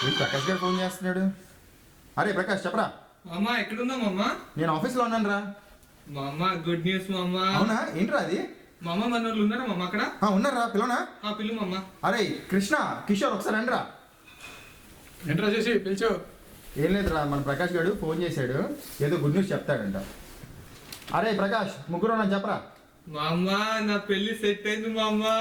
నేను ప్రకాష్ గారు ఫోన్ చేస్తున్నాడు. అరే ప్రకాష్ చెప్పరా. మామా ఎక్కడున్నా మామా? నేను ఆఫీస్లో ఉన్నాను రా. మామా గుడ్ న్యూస్ మామా. అవునా ఏంట్రా అది? మామా మన వాళ్ళు ఉన్నారా మామా అక్కడ? ఉన్నారా పిల్లనా? పిల్లు మామా. అరే కృష్ణ కిషోర్ ఒకసారి రండిరా. ఏంట్రా చేసి పిలిచావు? ఏం లేదురా, మన ప్రకాష్ గారు ఫోన్ చేశాడు, ఏదో గుడ్ న్యూస్ చెప్తాడంట. అరే ప్రకాష్ ముగ్గురు ఉన్నాను చెప్పరా. మామా నా పెళ్లి సెట్ అయింది మామా.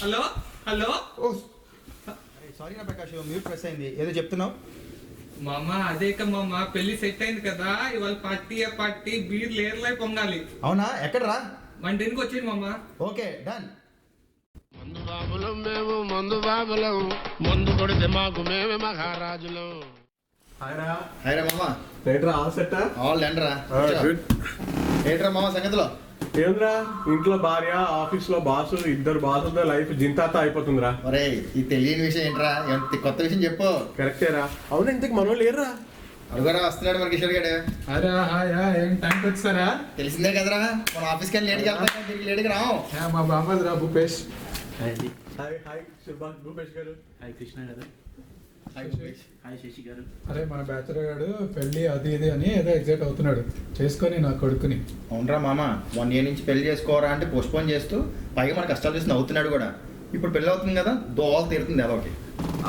Hello hello. ఓ సారీ నా ప్రకాష్, మ్యూట్ ప్రెస్ అయింది, ఏదో చెప్తున్నావు. మామా అదే మామా పెళ్లి సెట్ అయింది కదా, ఇవాళ పార్టీ బీర్ లేర్లై పొంగాలి. అవునా ఎక్కడరా? మన ఇంటికి వచ్చింది మామా. Okay done. మందు బాబులం మేము మందు బాబులం, మందు కొడితే మాకు మేమే మహారాజులం. హాయ్ రా మామ. ఏంట్రా ఆల్ సెట్టా? ఆల్ డన్ రా. గుడ్. ఏంట్రా మామ సంగతిలో? ఏంద్రా ఇంట్లో భార్య ఆఫీస్ లో బాసు, ఇద్దరు బాసులతో లైఫ్ జింతాత అయిపోతుందిరా. ఒరే ఈ తెలియని విషయం ఏంట్రా, ఎంత కొత్త విషయం చెప్పు. కరెక్టేరా. అవును ఇంతకు మనోళ్ళు లేరురా? అడుగురా వస్తున్నాడు మన కిషోర్ గారు. అరే హాయ్ ఏం టైంకి వచ్చారా? తెలిసిందే కదరా, మన ఆఫీస్కి వెళ్ళి లేట్కి వెళ్తాం, తిరిగి లేట్కి రావు. మా బామ్మది రా భూపేష్. హాయ్ హాయ్ సుభాష్ భూపేష్ గారు. హాయ్ కృష్ణ గారు. హాయ్ శశి గారు. అరే మన బ్యాచులర్ గారు పెళ్లి అది ఇది అని ఏదో ఎగ్జైట్ అవుతున్నాడు, చేసుకొని నా కొడుకుని. అవునరా మామ, 1 year నుంచి పెళ్లి చేసుకోరా అంటే పోస్ట్పోన్ చేస్తూ పైగా మన కష్టాలు చూసి నవ్వుతున్నాడు కూడా. ఇప్పుడు పెళ్లి అవుతుంది కదా, దోవలు తీరుతుంది ఎదోకి.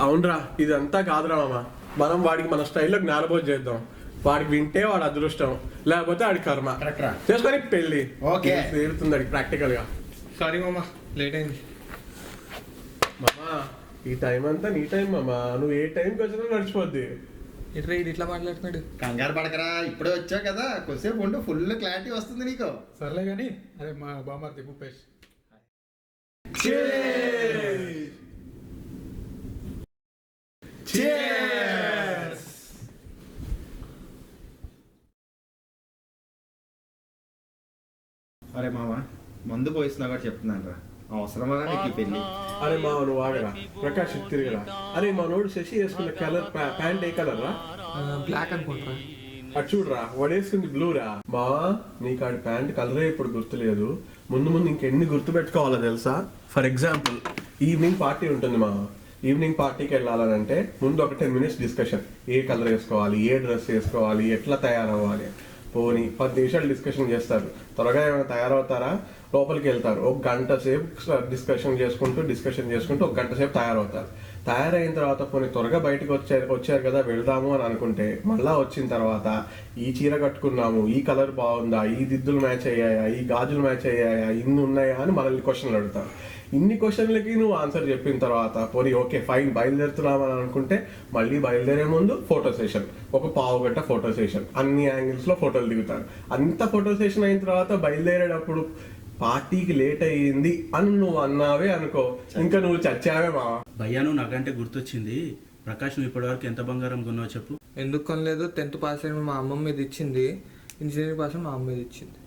అవునరా ఇదంతా కాదురా మామ, మనం వాడికి మన స్టైల్లో జ్ఞానబోధ చేద్దాం. వాడికి వింటే వాడు అదృష్టం, లేకపోతే వాడి కర్మ. కరెక్ట్ రా. చేసుకొని పెళ్లి ఓకే. తీరుతుంది వాడికి ప్రాక్టికల్ గా. సారీ మామా లేట్ అయింది. మామా ఈ టైం అంతా నీ టైం మామా, నువ్వు ఏ టైంకి వచ్చినా నడిచిపోద్ది. ఇట్లా ఇట్లా మాట్లాడుతున్నాడు. కంగారు పడకరా, ఇప్పుడే వచ్చావు కదా, కొద్దిసేపు ఉండు, ఫుల్ క్లారిటీ వస్తుంది నీకు. సర్లే కానీ అరే మా బామ్మది భూపేష్. అరే మామ, మందు పోయిస్తున్నా కూడా చెప్తున్నాను రా, అవసరమా నీకు ఈ పెళ్లి? అరే మా నువ్వు ఆగరా, ప్రకాష్ తిరిగరా. అరే మా నోడు శశి వేసుకున్న కలర్ ప్యాంట్ ఏ కలర్ రా? బ్లాక్ అనుకుంటా. అటు చూడరా, వాడు వేసుకుంది బ్లూ రా. మా నీకు ఆడి ప్యాంట్ కలరే ఇప్పుడు గుర్తులేదు, ముందు ముందు ఇంకెన్ని గుర్తు పెట్టుకోవాలో తెలుసా? ఫర్ ఎగ్జాంపుల్ ఈవినింగ్ పార్టీ ఉంటుంది మా, ఈవినింగ్ పార్టీకి వెళ్ళాలంటే ముందు ఒక 10 minutes డిస్కషన్, ఏ కలర్ వేసుకోవాలి, ఏ డ్రెస్ వేసుకోవాలి, ఎట్లా తయారవ్వాలి. పోనీ 10 నిమిషాలు డిస్కషన్ చేస్తారు, త్వరగా ఏమైనా తయారవుతారా? లోపలికి వెళ్తారు, 1 గంట సేపు డిస్కషన్ చేసుకుంటూ 1 గంట సేపు తయారవుతారు. తయారైన తర్వాత పోనీ త్వరగా బయటకు వచ్చారు కదా వెళ్దాము అని అనుకుంటే, మళ్ళా వచ్చిన తర్వాత ఈ చీర కట్టుకున్నాము, ఈ కలర్ బాగుందా, ఈ దిద్దులు మ్యాచ్ అయ్యాయా, ఈ గాజులు మ్యాచ్ అయ్యాయా, ఇన్ని ఉన్నాయా అని మనల్ని క్వశ్చన్లు అడుగుతారు. ఇన్ని క్వశ్చన్లకి నువ్వు ఆన్సర్ చెప్పిన తర్వాత పోనీ ఓకే ఫైన్ బయలుదేరుతున్నామని అనుకుంటే, మళ్ళీ బయలుదేరే ముందు ఫోటో సెషన్, ఒక 1/2 గంట ఫోటో సెషన్, అన్ని యాంగిల్స్ లో ఫోటోలు దిగుతారు. అంత ఫోటో సెషన్ అయిన తర్వాత బయలుదేరేటప్పుడు పార్టీకి లేట్ అయ్యింది అని నువ్వు అన్నావే అనుకో, ఇంకా నువ్వు చచ్చావే మా. భయ్యా నువ్వు నాకంటే గుర్తొచ్చింది. ప్రకాష్ నువ్వు ఇప్పటివరకు ఎంత బంగారం కొన్నావు చెప్పు? ఎందుకు కొనలేదు? 10th పాస్ అయిన మా అమ్మమ్మ మీద ఇచ్చింది, ఇంజనీరింగ్ పాస్ అయిన మా అమ్మ మీద ఇచ్చింది.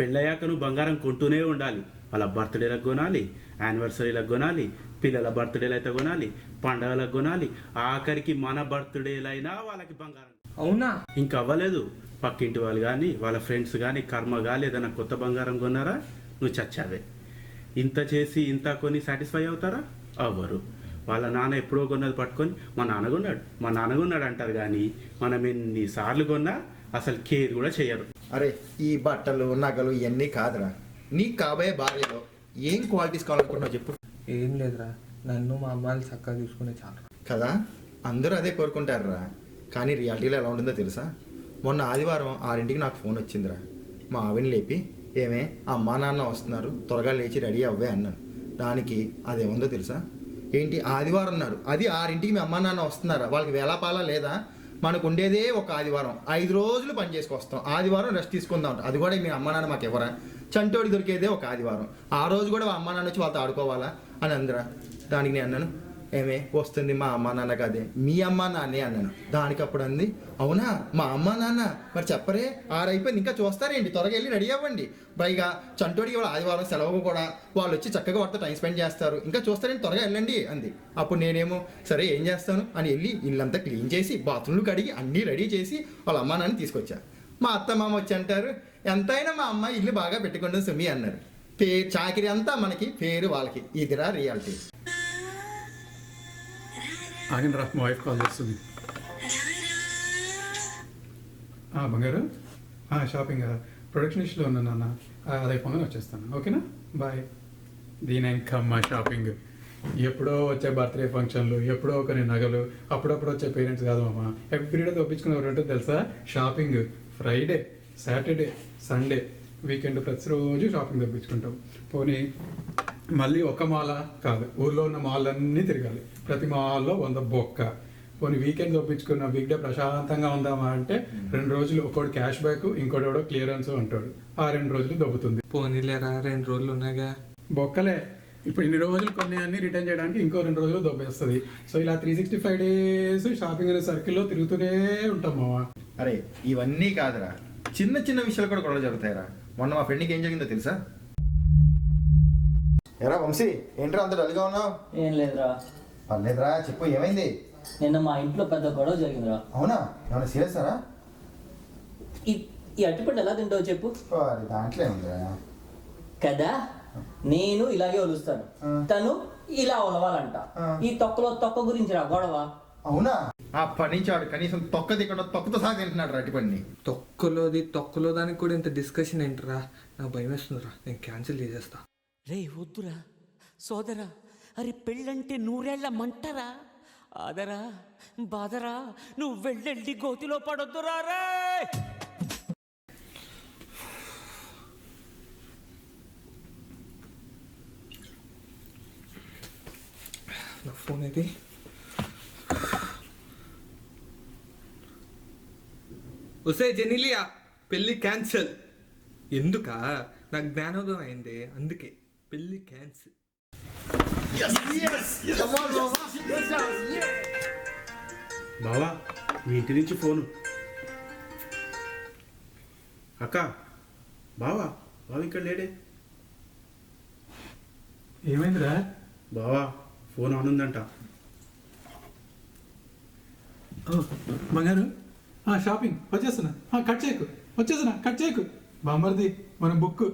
పెళ్ళయ్యాక నువ్వు బంగారం కొంటూనే ఉండాలి. వాళ్ళ బర్త్డేలకు కొనాలి, యానివర్సరీలకు కొనాలి, పిల్లల బర్త్డేలు అయితే కొనాలి, పండగలకు కొనాలి, ఆఖరికి మన బర్త్డేలైనా వాళ్ళకి బంగారం. అవునా? ఇంకా అవ్వలేదు, పక్కింటి వాళ్ళు కానీ వాళ్ళ ఫ్రెండ్స్ కానీ కర్మ కానీ ఏదైనా కొత్త బంగారం కొన్నారా నువ్వు చచ్చావే. ఇంత చేసి ఇంత కొని సాటిస్ఫై అవుతారా? అవ్వరు. వాళ్ళ నాన్న ఎప్పుడో కొన్నది పట్టుకొని మా నాన్న కొన్నాడు అంటారు, కానీ మనం ఎన్నిసార్లు కొన్నా అసలు కేర్ కూడా చేయరు. అరే ఈ బట్టలు నగలు ఇవన్నీ కాదురా, నీకు కాబోయే భార్యలో ఏం క్వాలిటీస్ కావాలనుకుంటున్నావు చెప్పు. ఏం లేదురా, నన్ను మా అమ్మాయిని చక్కగా చూసుకునే చాలు కదా, అందరూ అదే కోరుకుంటారురా. కానీ రియాలిటీలో ఎలా ఉంటుందో తెలుసా? మొన్న ఆదివారం 6ంటికి నాకు ఫోన్ వచ్చిందిరా. మా ఆవిని లేపి, ఏమే అమ్మా నాన్న వస్తున్నారు, త్వరగా లేచి రెడీ అవ్వే అన్నాను. దానికి అదేముందో తెలుసా? ఏంటి ఆదివారం అన్నారు, అది 6ంటికి మీ అమ్మా నాన్న వస్తున్నారా? వాళ్ళకి వేలాపాలా లేదా? మనకు ఉండేదే ఒక ఆదివారం, 5 రోజులు పని చేసుకొస్తాం, ఆదివారం రెస్ట్ తీసుకుందాం. అది కూడా మీ అమ్మా నాన్న మాకు ఎవరా? చంటోడి దొరికేదే ఒక ఆదివారం, ఆ రోజు కూడా అమ్మా నాన్న వచ్చి వాళ్ళతో ఆడుకోవాలా అని అందరా. దానికి నేను అన్నాను, ఏమే వస్తుంది మా అమ్మ నాన్న కాదే మీ అమ్మ నాన్నే అన్నాను. దానికి అప్పుడు అంది, అవునా మా అమ్మ నాన్న మరి చెప్పరే, 6 అయిపోయింది ఇంకా చూస్తారేంటి, త్వరగా వెళ్ళి రెడీ అవ్వండి. పైగా చంటోడికి వాళ్ళు ఆదివారం సెలవు కూడా, వాళ్ళు వచ్చి చక్కగా వాటితో టైం స్పెండ్ చేస్తారు, ఇంకా చూస్తారేంటి త్వరగా వెళ్ళండి అంది. అప్పుడు నేనేమో సరే ఏం చేస్తాను అని వెళ్ళి ఇల్లంతా క్లీన్ చేసి బాత్రూమ్లు కడిగి అన్నీ రెడీ చేసి వాళ్ళ అమ్మ నాన్న తీసుకొచ్చా. మా అత్త మామ వచ్చి అంటారు ఎంతైనా మా అమ్మ ఇల్లు బాగా పెట్టుకుంటుంది సుమి అన్నారు. పేరు చాకిరి అంతా మనకి, పేరు వాళ్ళకి. ఇదిరా రియాలిటీ. ఆగండి రా, మా వైఫ్ కాల్ చేస్తుంది. బంగారు, షాపింగ్ ప్రొడక్షన్ ఇష్యూలో ఉన్నా నాన్న, అది అయిపోగానే వచ్చేస్తాను. ఓకేనా, బాయ్. దీని ఇంకమ్మా షాపింగ్. ఎప్పుడో వచ్చే బర్త్డే ఫంక్షన్లు, ఎప్పుడో ఒకరి నగలు, అప్పుడప్పుడు వచ్చే పేరెంట్స్ కాదు మామ. ఎవ్రీడే తప్పించుకునేవారు ఉంటుంది తెలుసా. Shopping Friday, Saturday, Sunday, weekend ప్రతిరోజు షాపింగ్ తప్పించుకుంటాం. పోనీ మళ్ళీ ఒక మాల కాదు, ఊర్లో ఉన్న మాల్లన్నీ తిరగాలి. ప్రతి మాల్లో 100 బొక్క. పోనీ వీకెండ్ తప్పించుకున్న వీక్ డే ప్రశాంతంగా ఉందామా అంటే 2 రోజులు ఒకటి క్యాష్ బ్యాక్, ఇంకోటి క్లియరెన్స్ అంటాడు. ఆ 2 రోజులు దొబ్బుతుంది. పోనీలేరా 2 రోజులు ఉన్నాయిగా. బొక్కలే. ఇప్పుడు ఇన్ని రోజులు కొన్ని అన్ని రిటర్న్ చేయడానికి ఇంకో 2 రోజులు దొబ్బేస్తుంది. సో ఇలా 365 డేస్ షాపింగ్ అనే సర్కిల్లో తిరుగుతూనే ఉంటాం మావా. అరే ఇవన్నీ కాదురా, చిన్న చిన్న విషయాలు కూడా గొడవ జరుగుతాయిరా. మొన్న మా ఫ్రెండ్కి ఏం జరిగిందో తెలుసా? ఎరా వంశీ, ఏంట్రా అంత డల్గా ఉన్నావు? ఏం లేదురా. పర్లేదురా, చెప్పు ఏమైంది? నిన్న మా ఇంట్లో పెద్ద గొడవ జరిగిందిరా. అవునా, ఏమైనా సీరియస్సారా? ఈ అట్టిపండు ఎలా తింటావు చెప్పు. దాంట్లో ఉందిరా కదా, నేను ఇలాగే ఒలుస్తాను, తను ఇలా ఒలవాలంట. ఈ తొక్కలో తొక్క గురించి రా గొడవ. అవునా, అప్పటి నుంచి వాడు కనీసం తొక్క దిక్కడ తొక్కతో సహా తింటున్నాడు రా అట్టిపండి. తొక్కలో దానికి కూడా ఇంత డిస్కషన్ ఏంటరా? నాకు భయం వేస్తుందిరా, నేను క్యాన్సిల్ చేసేస్తా. రే వద్దురా సోదరా, అరే పెళ్ళంటే 100 ఏళ్ల మంటరా. ఆదరా బాదరా, నువ్వు వెళ్ళెళ్ళి గోతిలో పడొద్దురా రే. నా ఫోన్ ఇది. ఒసే జెనిలియా, పెళ్ళి క్యాన్సిల్. ఎందుకా? నాకు జ్ఞానోదయం అయింది, అందుకే పెళ్ళి క్యాన్సిల్. బావా, మీ ఇంటి నుంచి ఫోను. అక్క, బావా ఇక్కడ లేడే. ఏమైందిరా? బావా ఫోన్ ఆన్ ఉందంట. బంగారు, షాపింగ్ వచ్చేస్తున్నా. కట్ చేయకు, వచ్చేస్తున్నా, కట్ చేయకు. బామ్మర్ది మనం బుక్.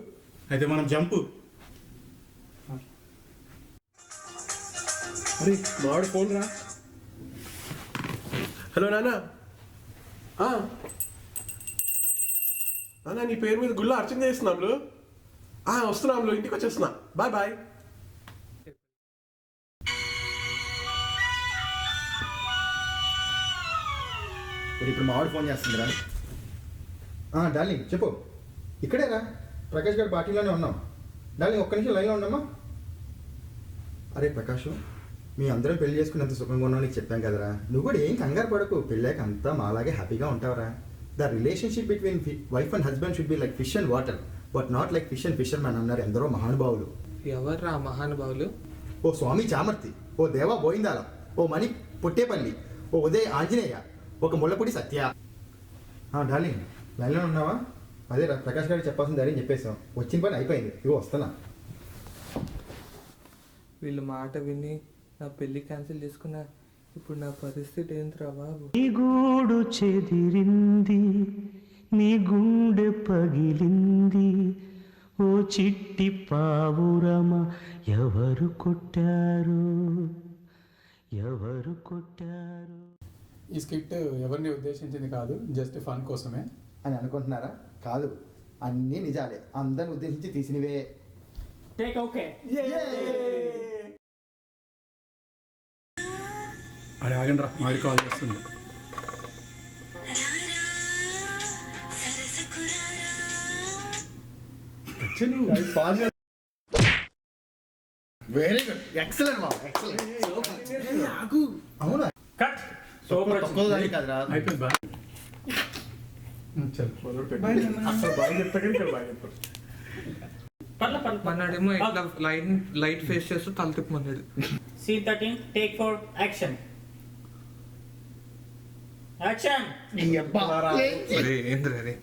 అయితే మనం జంపు. అరే మావాడు ఫోన్ రా. హలో నాన్న. నాన్న నీ పేరు మీద గుళ్ళో అర్చన చేస్తున్నాంలు. వస్తున్నాంలు, ఇంటికి వచ్చేస్తున్నా. Bye bye. ఇప్పుడు మావాడు ఫోన్ చేస్తుందిరా. డార్లింగ్ చెప్పు. ఇక్కడేరా, ప్రకాష్ గారి పార్టీలోనే ఉన్నాం. డార్లింగ్ ఒక్క నిమిషం లైన్లో ఉండమ్మా. అరే ప్రకాష్, మీ అందరం పెళ్లి చేసుకున్నంత సుఖంగా ఉన్నావు నీకు చెప్పాం కదరా. నువ్వు కూడా ఏం కంగారు పడకు, పెళ్ళాక అంతా మాలాగే హ్యాపీగా ఉంటావురా. The relationship between wife and husband should be like fish and water, but not like fish and fishermen అన్నారు ఎందరో మహానుభావులు. ఎవర్రా మహానుభావులు? ఓ స్వామి చామర్తి, ఓ దేవా గోవిందాల, ఓ మణి పొట్టేపల్లి, ఓ ఉదయ్ ఆంజనేయ, ఒక ముళ్ళపూడి సత్య. డార్లింగ్ లైన్లో ఉన్నావా? అదే రా, ప్రకాష్ గారికి చెప్పాల్సిన ధైర్యం చెప్పేసాం. వచ్చిన పని అయిపోయింది, ఇగో వస్తున్నా. వీళ్ళ మాట విని నా పెళ్ళి క్యాన్సిల్ చేసుకున్నా. ఇప్పుడు నా పరిస్థితి ఏంట్రా బాబు? నీ గూడు చెదిరింది, నీ గుండె పగిలింది, ఓ చిట్టి పావురమ ఎవరు కొట్టారు, ఎవరు కొట్టారు. ఈ స్కిట్ ఎవరిని ఉద్దేశించింది కాదు, జస్ట్ ఫన్ కోసమే అని అనుకుంటున్నారా? కాదు, అన్నీ నిజాలే, అందరిని ఉద్దేశించి తీసినవే. Take okay. అరే ఆగండి రా, మాది కాల్ చేస్తుంది. వెరీ గుడ్, ఎక్సలెంట్ మా ఎక్సలెంట్. అవునా, కట్. తక్కువ దానికి కాదురా. అయిపోయింది బా. చల్ అసలు బాయ్ చెప్తా కానీ ఇక్కడ బాయ్ చెప్పారు. మన్నాడేమో ఇట్లా లైట్ ఫేస్ చేస్తూ తల తిప్పమన్నాడు. Scene 13, take 4, action. Action. అరే ఏంద్రా రే.